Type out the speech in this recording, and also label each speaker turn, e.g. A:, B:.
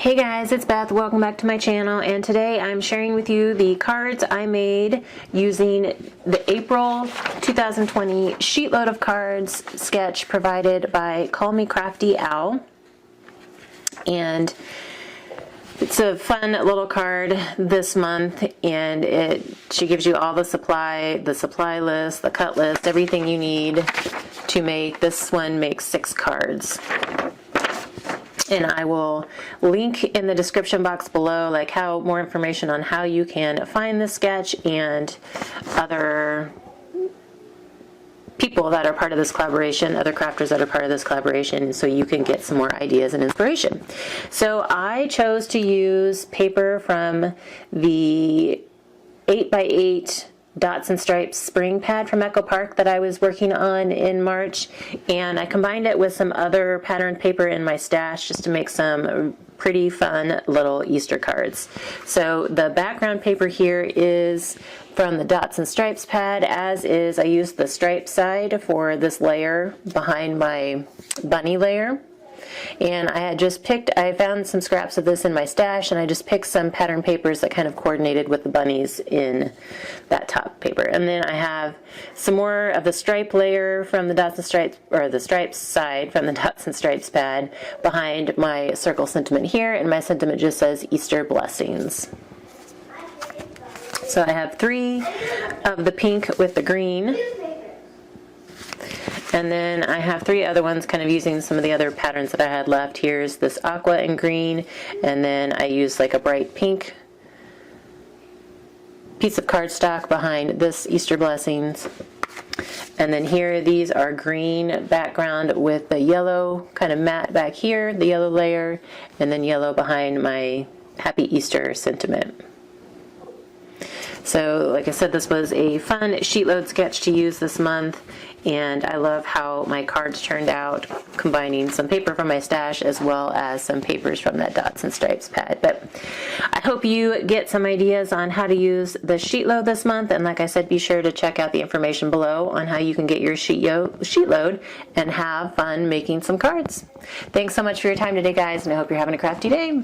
A: Hey guys, it's Beth. Welcome back to my channel, and today I'm sharing with you the cards I made using the April 2020 Sheetload of Cards sketch provided by Call Me Crafty Owl. And it's a fun little card this month, and she gives you all the supply list, the cut list, everything you need to make. This one makes 6 cards. And I will link in the description box below more information on how you can find this sketch and other people that are part of this collaboration, other crafters that are part of this collaboration, so you can get some more ideas and inspiration. So I chose to use paper from the 8x8 Dots and Stripes spring pad from Echo Park that I was working on in March, and I combined it with some other patterned paper in my stash just to make some pretty fun little Easter cards. So the background paper here is from the Dots and Stripes pad, as is I used the stripe side for this layer behind my bunny layer. And I found some scraps of this in my stash, and I just picked some pattern papers that kind of coordinated with the bunnies in that top paper. And then I have some more of the stripe layer from the Dots and Stripes, or the stripes side from the Dots and Stripes pad behind my circle sentiment here, and my sentiment just says Easter blessings. So I have 3 of the pink with the green. And then I have 3 other ones kind of using some of the other patterns that I had left. Here's this aqua and green, and then I used like a bright pink piece of cardstock behind this Easter blessings. And then here, these are green background with the yellow kind of matte back here, the yellow layer, and then yellow behind my Happy Easter sentiment. So, like I said, this was a fun sheetload sketch to use this month, and I love how my cards turned out, combining some paper from my stash as well as some papers from that Dots and Stripes pad. But I hope you get some ideas on how to use the sheetload this month, and like I said, be sure to check out the information below on how you can get your sheetload and have fun making some cards. Thanks so much for your time today, guys, and I hope you're having a crafty day.